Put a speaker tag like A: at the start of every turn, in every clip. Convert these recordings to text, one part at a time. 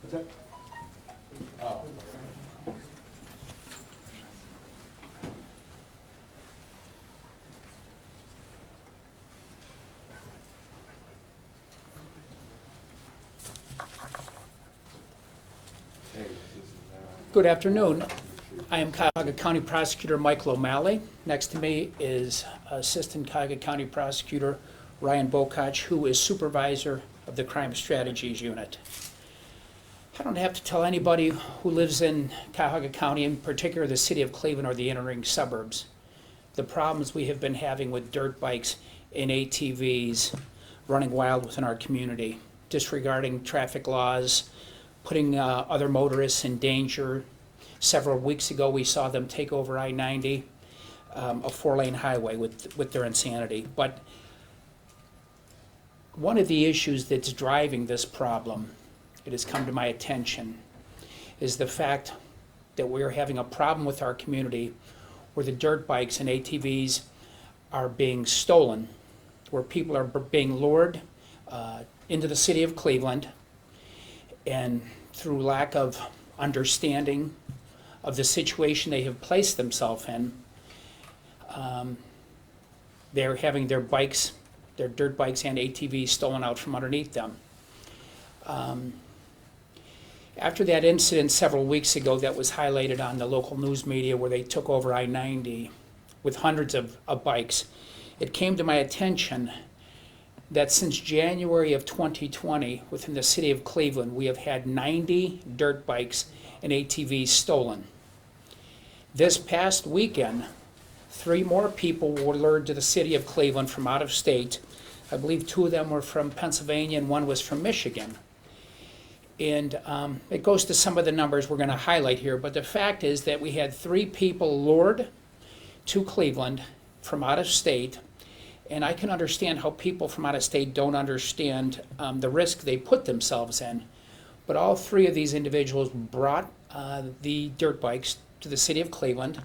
A: What's that? Oh.
B: Good afternoon. I am Cuyahoga County Prosecutor Michael O'Malley. Next to me is Assistant Cuyahoga County Prosecutor Ryan Bokach, who is Supervisor of the Crime Strategies Unit. I don't have to tell anybody who lives in Cuyahoga County, in particular the city of Cleveland or the entering suburbs, the problems we have been having with dirt bikes and ATVs running wild within our community, disregarding traffic laws, putting other motorists in danger. Several weeks ago, we saw them take over I-90, a four-lane highway, with their insanity. But one of the issues that's driving this problem, it has come to my attention, is the fact that we're having a problem with our community where the dirt bikes and ATVs are being stolen, where people are being lured into the city of Cleveland, and through lack of understanding of the situation they have placed themselves in, they're having their bikes, their dirt bikes and ATVs stolen out from underneath them. After that incident several weeks ago that was highlighted on the local news media where they took over I-90 with hundreds of bikes, it came to my attention that since January of 2020, within the city of Cleveland, we have had 90 dirt bikes and ATVs stolen. This past weekend, 3 more people were lured to the city of Cleveland from out of state. I believe 2 of them were from Pennsylvania and 1 was from Michigan. And it goes to some of the numbers we're going to highlight here, but the fact is that we had 3 people lured to Cleveland from out of state. And I can understand how people from out of state don't understand the risk they put themselves in. But all 3 of these individuals brought the dirt bikes to the city of Cleveland.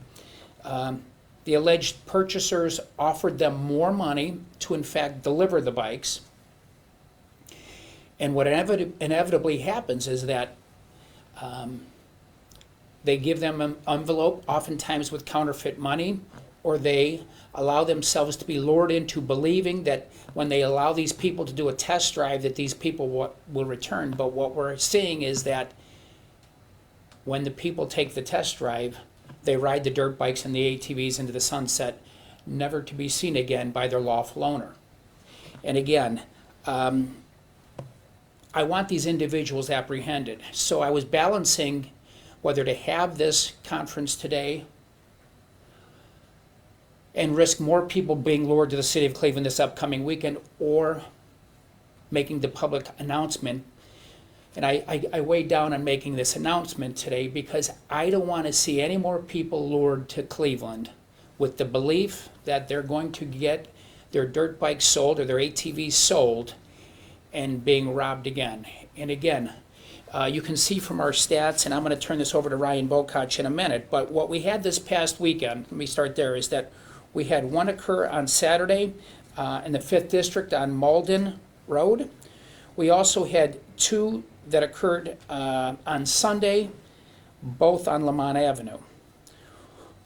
B: The alleged purchasers offered them more money to, in fact, deliver the bikes. And what inevitably happens is that they give them an envelope, oftentimes with counterfeit money, or they allow themselves to be lured into believing that when they allow these people to do a test drive that these people will return. But what we're seeing is that when the people take the test drive, they ride the dirt bikes and the ATVs into the sunset, never to be seen again by their lawful owner. And again, I want these individuals apprehended. So I was balancing whether to have this conference today and risk more people being lured to the city of Cleveland this upcoming weekend, or making the public announcement. And I weighed down on making this announcement today because I don't want to see any more people lured to Cleveland with the belief that they're going to get their dirt bikes sold or their ATVs sold and being robbed again. And again, you can see from our stats, and I'm going to turn this over to Ryan Bokach in a minute, but what we had this past weekend, let me start there, is that we had 1 occur on Saturday in the 5th District on Malden Road. We also had 2 that occurred on Sunday, both on Lamont Avenue.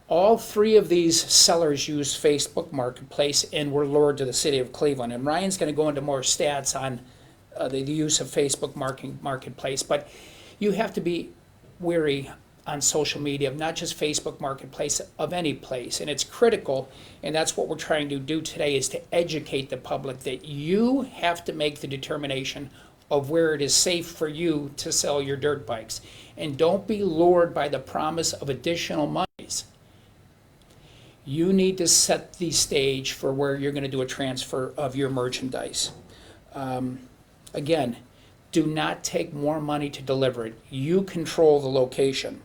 B: All 3 of these sellers used Facebook Marketplace and were lured to the city of Cleveland. And Ryan's going to go into more stats on the use of Facebook Marketplace, but you have to be wary on social media, of not just Facebook Marketplace, of any place. And it's critical, and that's what we're trying to do today, is to educate the public that you have to make the determination of where it is safe for you to sell your dirt bikes. And don't be lured by the promise of additional monies. You need to set the stage for where you're going to do a transfer of your merchandise. Again, do not take more money to deliver it. You control the location.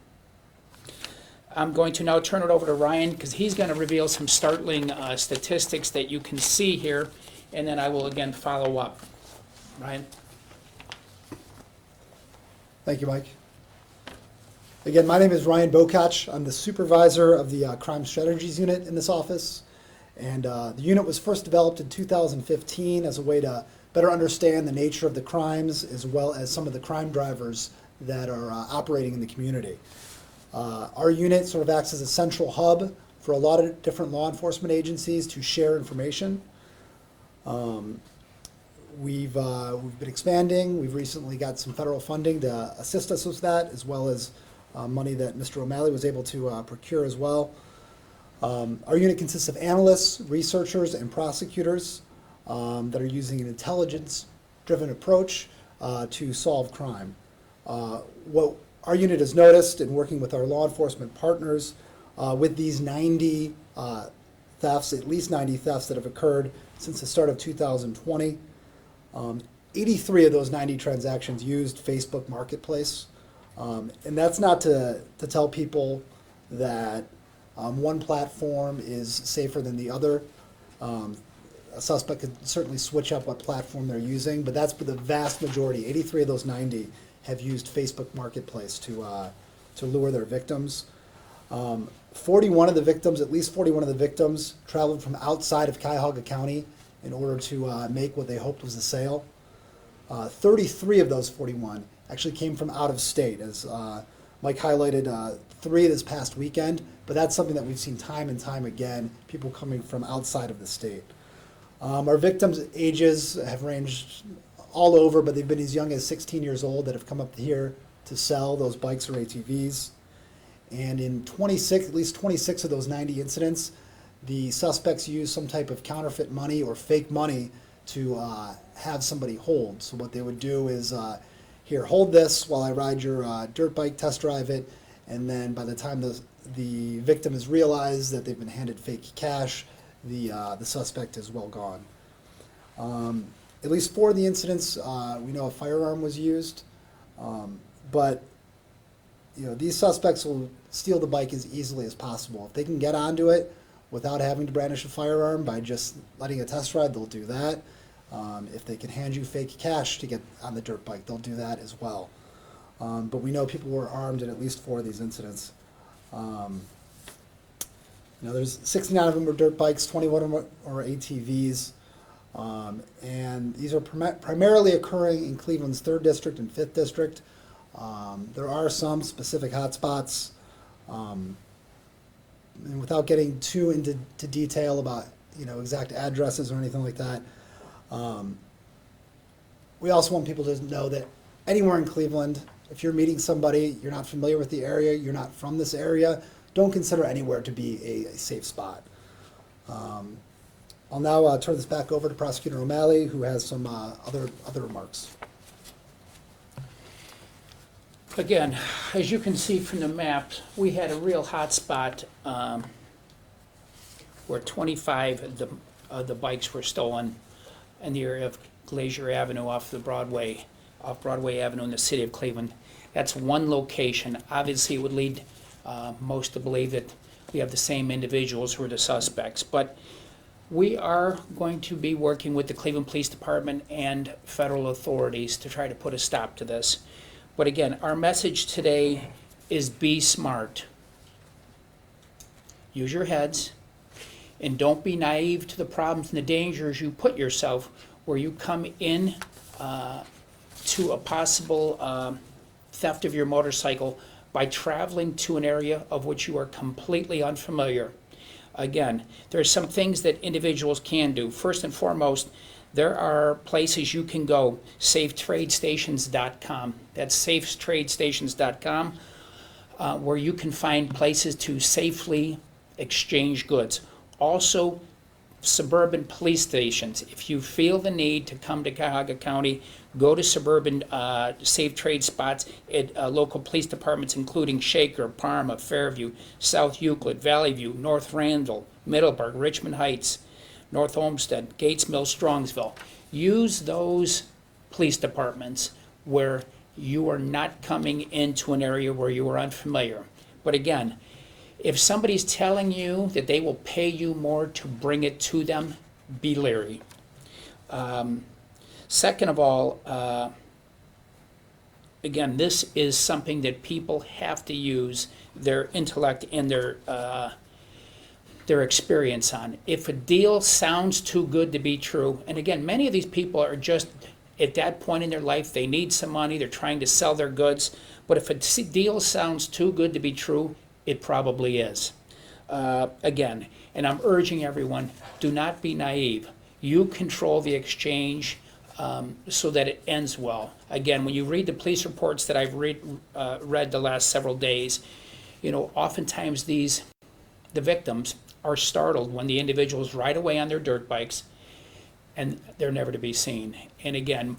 B: I'm going to now turn it over to Ryan because he's going to reveal some startling statistics that you can see here, and then I will again follow up. Ryan?
A: Thank you, Mike. Again, my name is Ryan Bokach. I'm the supervisor of the Crime Strategies Unit in this office. And the unit was first developed in 2015 as a way to better understand the nature of the crimes as well as some of the crime drivers that are operating in the community. Our unit sort of acts as a central hub for a lot of different law enforcement agencies to share information. We've been expanding. We've recently got some federal funding to assist us with that, as well as money that Mr. O'Malley was able to procure as well. Our unit consists of analysts, researchers, and prosecutors that are using an intelligence-driven approach to solve crime. What our unit has noticed in working with our law enforcement partners with these 90 thefts, at least 90 thefts that have occurred since the start of 2020, 83 of those 90 transactions used Facebook Marketplace. And that's not to tell people that one platform is safer than the other. A suspect could certainly switch up what platform they're using, but that's the vast majority. 83 of those 90 have used Facebook Marketplace to lure their victims. 41 of the victims, at least 41 of the victims, traveled from outside of Cuyahoga County in order to make what they hoped was a sale. 33 of those 41 actually came from out of state, as Mike highlighted 3 this past weekend, but that's something that we've seen time and time again, people coming from outside of the state. Our victims' ages have ranged all over, but they've been as young as 16 years old that have come up here to sell those bikes or ATVs. And in at least 26 of those 90 incidents, the suspects used some type of counterfeit money or fake money to have somebody hold. So what they would do is, here, hold this while I ride your dirt bike, test drive it, and then by the time the victim has realized that they've been handed fake cash, the suspect is well gone. At least 4 of the incidents, we know a firearm was used, but these suspects will steal the bike as easily as possible. If they can get onto it without having to brandish a firearm by just letting a test ride, they'll do that. If they can hand you fake cash to get on the dirt bike, they'll do that as well. But we know people were armed in at least 4 of these incidents. There's 69 of them were dirt bikes, 21 of them are ATVs. And these are primarily occurring in Cleveland's 3rd District and 5th District. There are some specific hotspots. And without getting too into detail about exact addresses or anything like that, we also want people to know that anywhere in Cleveland, if you're meeting somebody, you're not familiar with the area, you're not from this area, don't consider anywhere to be a safe spot. I'll now turn this back over to Prosecutor O'Malley, who has some other remarks.
B: Again, as you can see from the map, we had a real hot spot where 25 of the bikes were stolen in the area of Glacier Avenue off Broadway Avenue in the city of Cleveland. That's one location. Obviously, it would lead most to believe that we have the same individuals who are the suspects. But we are going to be working with the Cleveland Police Department and federal authorities to try to put a stop to this. But again, our message today is be smart. Use your heads, and don't be naive to the problems and the dangers you put yourself where you come in to a possible theft of your motorcycle by traveling to an area of which you are completely unfamiliar. Again, there are some things that individuals can do. First and foremost, there are places you can go, safetradestations.com. That's safetradestations.com, where you can find places to safely exchange goods. Also, suburban police stations. If you feel the need to come to Cuyahoga County, go to suburban safe trade spots at local police departments, including Shaker, Parma, Fairview, South Euclid, Valley View, North Randall, Middleburg, Richmond Heights, North Olmsted, Gates Mill, Strongsville. Use those police departments where you are not coming into an area where you are unfamiliar. But again, if somebody's telling you that they will pay you more to bring it to them, be leery. Second of all, again, this is something that people have to use their intellect and their experience on. If a deal sounds too good to be true, and again, many of these people are just at that point in their life, they need some money, they're trying to sell their goods, but if a deal sounds too good to be true, it probably is. Again, and I'm urging everyone, do not be naive. You control the exchange so that it ends well. Again, when you read the police reports that I've read the last several days, you know, oftentimes the victims are startled when the individuals ride away on their dirt bikes and they're never to be seen. And again,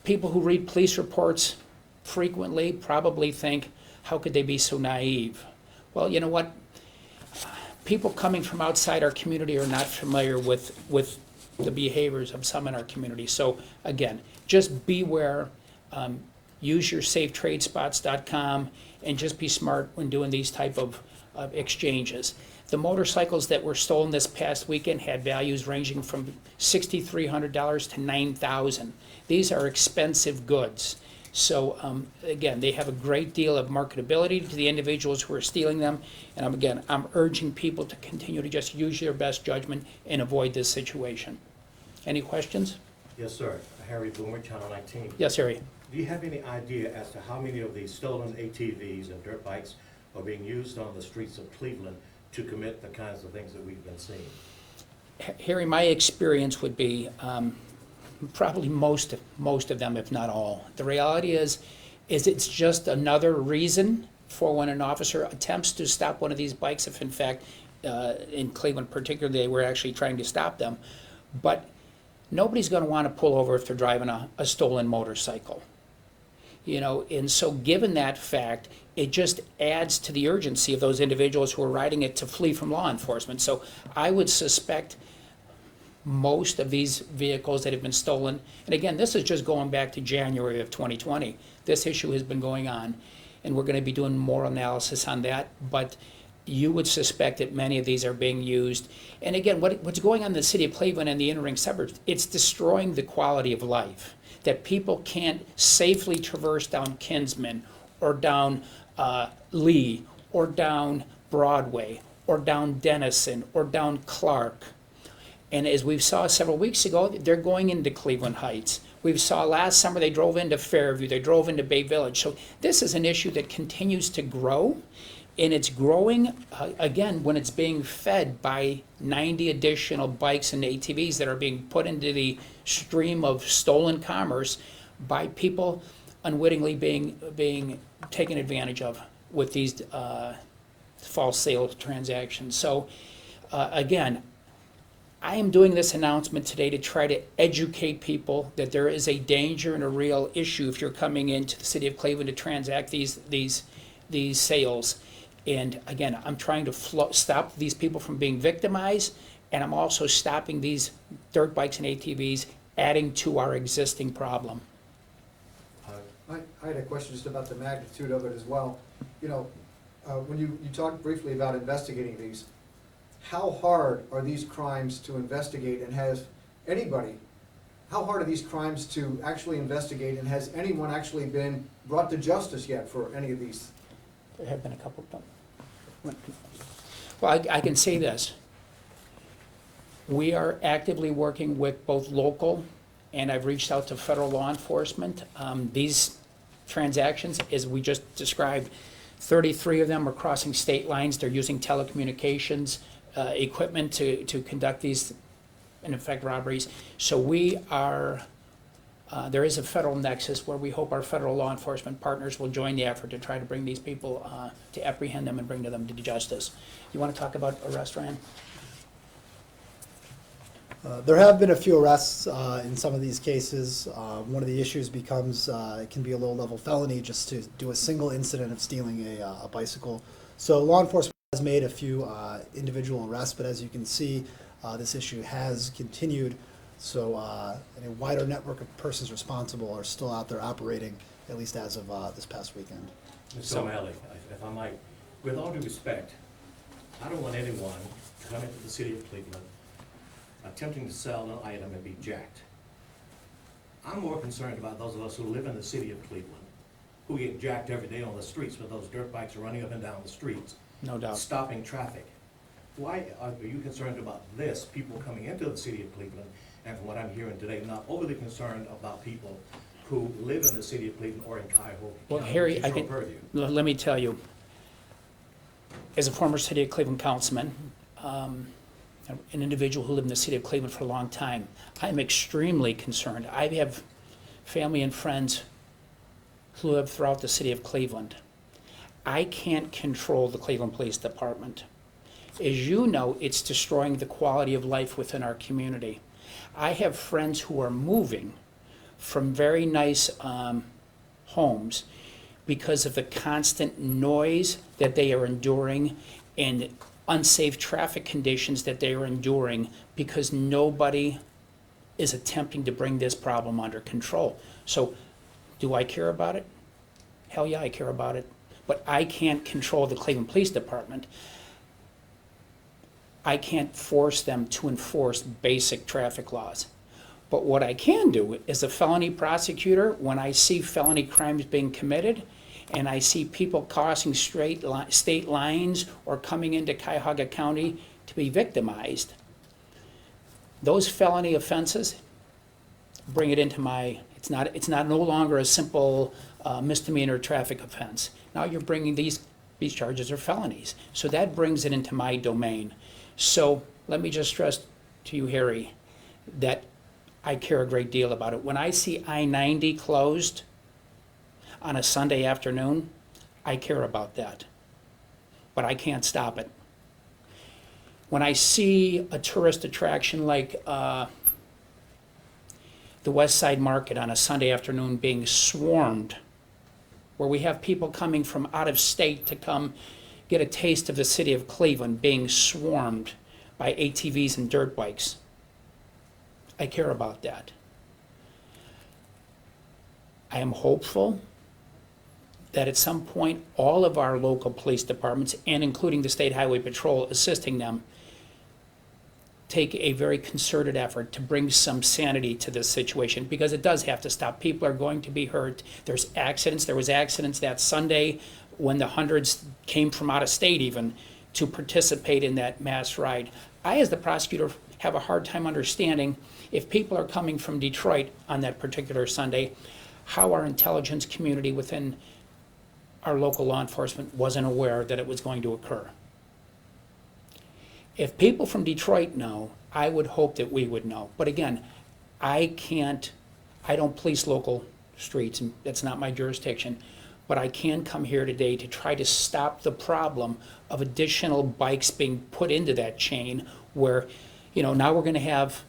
B: people who read police reports frequently probably think, how could they be so naive? Well, you know what? People coming from outside our community are not familiar with the behaviors of some in our community. So again, just beware. Use your safetradespots.com and just be smart when doing these type of exchanges. The motorcycles that were stolen this past weekend had values ranging from $6,300 to $9,000. These are expensive goods. So again, they have a great deal of marketability to the individuals who are stealing them. And I'm urging people to continue to just use their best judgment and avoid this situation. Any questions?
C: Yes, sir. Harry Boomer, Channel 19.
B: Yes, Harry.
C: Do you have any idea as to how many of these stolen ATVs and dirt bikes are being used on the streets of Cleveland to commit the kinds of things that we've been seeing?
B: Harry, my experience would be probably most of them, if not all. The reality is it's just another reason for when an officer attempts to stop one of these bikes, if in fact in Cleveland particularly they were actually trying to stop them. But nobody's going to want to pull over if they're driving a stolen motorcycle. You know, and so given that fact, it just adds to the urgency of those individuals who are riding it to flee from law enforcement. So I would suspect most of these vehicles that have been stolen, and again, this is just going back to January of 2020. This issue has been going on, and we're going to be doing more analysis on that, but you would suspect that many of these are being used. And again, what's going on in the city of Cleveland and the inner-ring suburbs, it's destroying the quality of life, that people can't safely traverse down Kinsman or down Lee or down Broadway or down Denison or down Clark. And as we saw several weeks ago, they're going into Cleveland Heights. We saw last summer they drove into Fairview, they drove into Bay Village. So this is an issue that continues to grow, and it's growing, again, when it's being fed by 90 additional bikes and ATVs that are being put into the stream of stolen commerce by people unwittingly being taken advantage of with these false sale transactions. So again, I am doing this announcement today to try to educate people that there is a danger and a real issue if you're coming into the city of Cleveland to transact these sales. And again, I'm trying to stop these people from being victimized, and I'm also stopping these dirt bikes and ATVs adding to our existing problem.
D: I had a question just about the magnitude of it as well. You know, when you talked briefly about investigating these, how hard are these crimes to investigate, and how hard are these crimes to actually investigate, and has anyone actually been brought to justice yet for any of these?
B: There have been a couple of them. Well, I can say this. We are actively working with both local, and I've reached out to federal law enforcement. These transactions, as we just described, 33 of them are crossing state lines. They're using telecommunications equipment to conduct these, in effect, robberies. So we are, there is a federal nexus where we hope our federal law enforcement partners will join the effort to try to bring these people, to apprehend them and bring them to justice. You want to talk about arrest, Ryan?
A: There have been a few arrests in some of these cases. One of the issues becomes it can be a low-level felony just to do a single incident of stealing a bicycle. So law enforcement has made a few individual arrests, but as you can see, this issue has continued. So a wider network of persons responsible are still out there operating, at least as of this past weekend.
C: Mr. O'Malley, if I might, with all due respect, I don't want anyone to come into the city of Cleveland attempting to sell an item and be jacked. I'm more concerned about those of us who live in the city of Cleveland, who get jacked every day on the streets with those dirt bikes running up and down the streets.
B: No doubt.
C: Stopping traffic. Why are you concerned about this, people coming into the city of Cleveland and from what I'm hearing today, not overly concerned about people who live in the city of Cleveland or in Cuyahoga
B: Well,
C: County,
B: Harry,
C: which
B: I
C: is your
B: can,
C: purview.
B: let me tell you, as a former city of Cleveland councilman, an individual who lived in the city of Cleveland for a long time, I'm extremely concerned. I have family and friends who live throughout the city of Cleveland. I can't control the Cleveland Police Department. As you know, it's destroying the quality of life within our community. I have friends who are moving from very nice homes because of the constant noise that they are enduring and unsafe traffic conditions that they are enduring because nobody is attempting to bring this problem under control. So, do I care about it? Hell yeah, I care about it. But I can't control the Cleveland Police Department. I can't force them to enforce basic traffic laws. But what I can do as a felony prosecutor, when I see felony crimes being committed, and I see people crossing state lines or coming into Cuyahoga County to be victimized, those felony offenses, bring it into my, it's not no longer a simple misdemeanor traffic offense. Now you're bringing these charges are felonies. So that brings it into my domain. So let me just stress to you, Harry, that I care a great deal about it. When I see I-90 closed on a Sunday afternoon, I care about that. But I can't stop it. When I see a tourist attraction like the West Side Market on a Sunday afternoon being swarmed, where we have people coming from out of state to come get a taste of the city of Cleveland being swarmed by ATVs and dirt bikes, I care about that. I am hopeful that at some point all of our local police departments, and including the State Highway Patrol assisting them, take a very concerted effort to bring some sanity to this situation, because it does have to stop. People are going to be hurt. There's accidents. There was accidents that Sunday when the hundreds came from out of state even to participate in that mass ride. I, as the prosecutor, have a hard time understanding if people are coming from Detroit on that particular Sunday, how our intelligence community within our local law enforcement wasn't aware that it was going to occur. If people from Detroit know, I would hope that we would know. But again, I don't police local streets, and that's not my jurisdiction. But I can come here today to try to stop the problem of additional bikes being put into that chain where, now we're going to have,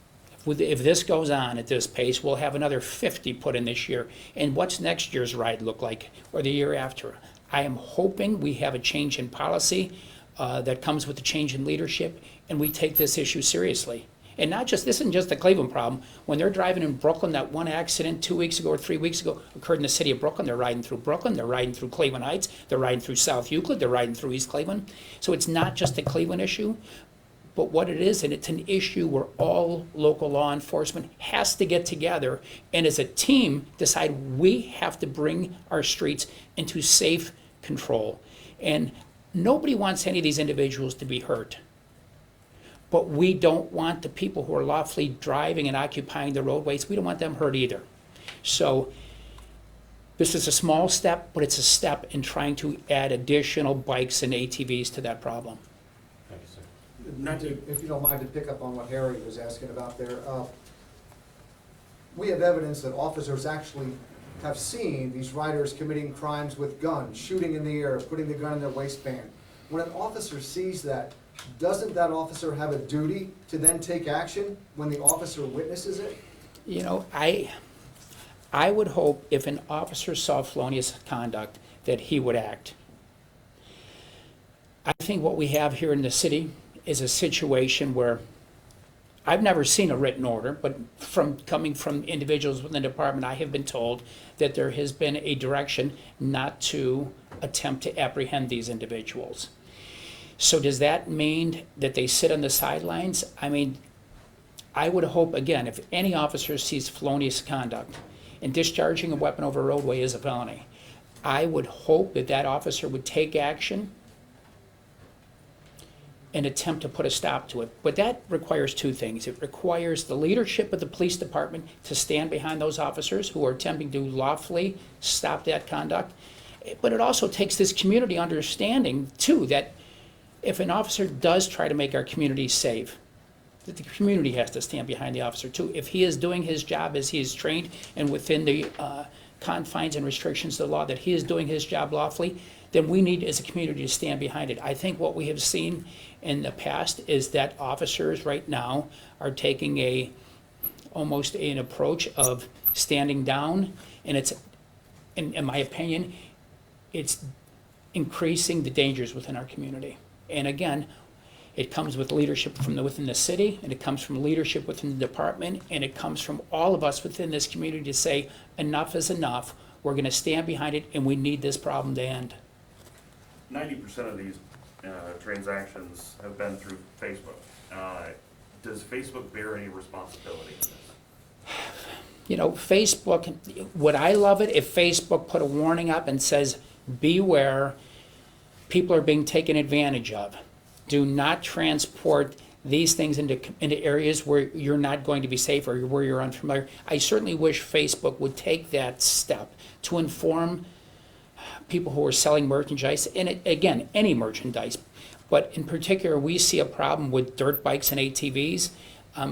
B: if this goes on at this pace, we'll have another 50 put in this year. And what's next year's ride look like, or the year after? I am hoping we have a change in policy that comes with the change in leadership, and we take this issue seriously. And this isn't just the Cleveland problem. When they're driving in Brooklyn, that one accident 2 weeks ago or 3 weeks ago occurred in the city of Brooklyn. They're riding through Brooklyn, they're riding through Cleveland Heights, they're riding through South Euclid, they're riding through East Cleveland. So it's not just a Cleveland issue, but what it is, and it's an issue where all local law enforcement has to get together and as a team decide we have to bring our streets into safe control. And nobody wants any of these individuals to be hurt. But we don't want the people who are lawfully driving and occupying the roadways, we don't want them hurt either. So this is a small step, but it's a step in trying to add additional bikes and ATVs to that problem.
C: Thank you, sir.
D: If you don't mind to pick up on what Harry was asking about there, we have evidence that officers actually have seen these riders committing crimes with guns, shooting in the air, putting the gun in their waistband. When an officer sees that, doesn't that officer have a duty to then take action when the officer witnesses it?
B: I would hope if an officer saw felonious conduct that he would act. I think what we have here in the city is a situation where I've never seen a written order, but coming from individuals within the department, I have been told that there has been a direction not to attempt to apprehend these individuals. So does that mean that they sit on the sidelines? I mean, I would hope, again, if any officer sees felonious conduct, and discharging a weapon over a roadway is a felony, I would hope that that officer would take action and attempt to put a stop to it. But that requires two things. It requires the leadership of the police department to stand behind those officers who are attempting to lawfully stop that conduct. But it also takes this community understanding, too, that if an officer does try to make our community safe, that the community has to stand behind the officer, too. If he is doing his job as he is trained and within the confines and restrictions of the law, that he is doing his job lawfully, then we need as a community to stand behind it. I think what we have seen in the past is that officers right now are taking almost an approach of standing down, and it's, in my opinion, it's increasing the dangers within our community. And again, it comes with leadership from within the city, and it comes from leadership within the department, and it comes from all of us within this community to say, enough is enough. We're gonna stand behind it, and we need this problem to end.
E: 90% of these transactions have been through Facebook. Does Facebook bear any responsibility in this?
B: You know, Facebook, would I love it if Facebook put a warning up and says, beware, people are being taken advantage of. Do not transport these things into areas where you're not going to be safe or where you're unfamiliar. I certainly wish Facebook would take that step to inform people who are selling merchandise, and again, any merchandise. But in particular, we see a problem with dirt bikes and ATVs.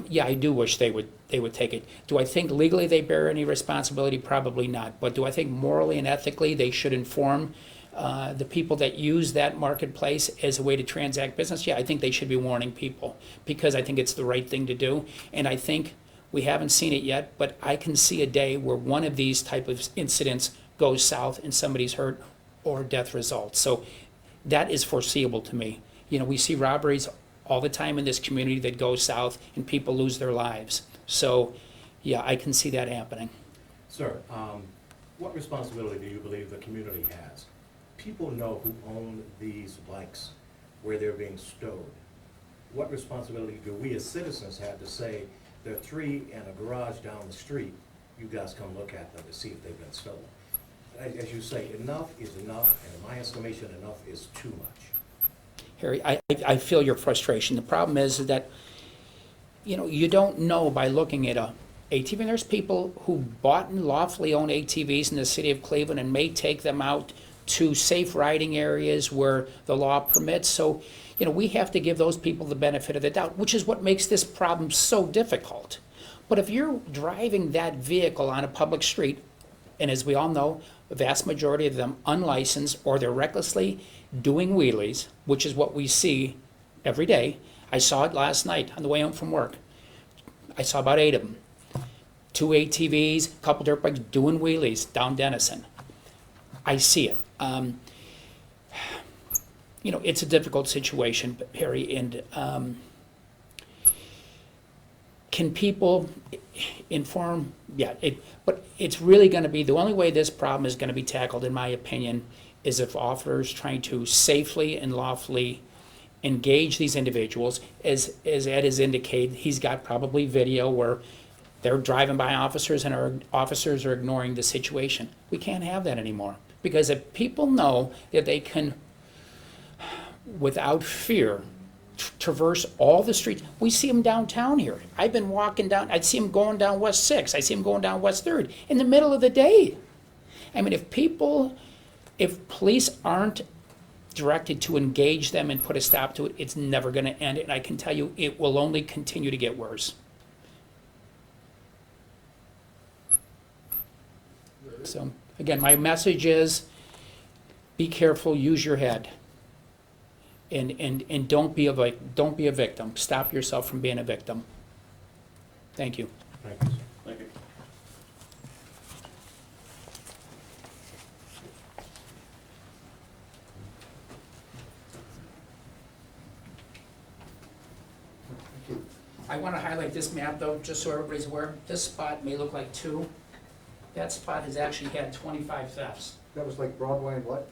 B: Yeah, I do wish they would take it. Do I think legally they bear any responsibility? Probably not. But do I think morally and ethically they should inform the people that use that marketplace as a way to transact business? Yeah, I think they should be warning people, because I think it's the right thing to do. And I think we haven't seen it yet, but I can see a day where one of these type of incidents goes south and somebody's hurt or death results. So that is foreseeable to me. You know, we see robberies all the time in this community that go south and people lose their lives. So yeah, I can see that happening.
C: Sir, what responsibility do you believe the community has? People know who own these bikes, where they're being stowed. What responsibility do we as citizens have to say, there are 3 in a garage down the street, you guys come look at them to see if they've been stolen? As you say, enough is enough, and in my estimation, enough is too much.
B: Harry, I feel your frustration. The problem is that, you know, you don't know by looking at a ATV. And there's people who bought and lawfully own ATVs in the city of Cleveland and may take them out to safe riding areas where the law permits. So, you know, we have to give those people the benefit of the doubt, which is what makes this problem so difficult. But if you're driving that vehicle on a public street, and as we all know, the vast majority of them unlicensed, or they're recklessly doing wheelies, which is what we see every day. I saw it last night on the way home from work. I saw about 8 of them. 2 ATVs, a couple dirt bikes doing wheelies down Denison. I see it. You know, it's a difficult situation, Harry, and can people inform? Yeah, but it's really going to be, the only way this problem is going to be tackled, in my opinion, is if officers trying to safely and lawfully engage these individuals. As Ed has indicated, he's got probably video where they're driving by officers and our officers are ignoring the situation. We can't have that anymore, because if people know that they can, without fear, traverse all the streets. We see them downtown here. I've been walking down, I see them going down West 6th, I see them going down West 3rd in the middle of the day. I mean, if police aren't directed to engage them and put a stop to it, it's never going to end. And I can tell you, it will only continue to get worse. So, again, my message is, be careful, use your head. And don't be a victim. Stop yourself from being a victim. Thank you.
C: Thank you, sir.
E: Thank you.
B: I want to highlight this map, though, just so everybody's aware. This spot may look like 2. That spot has actually had 25 thefts.
D: That was like Broadway and what?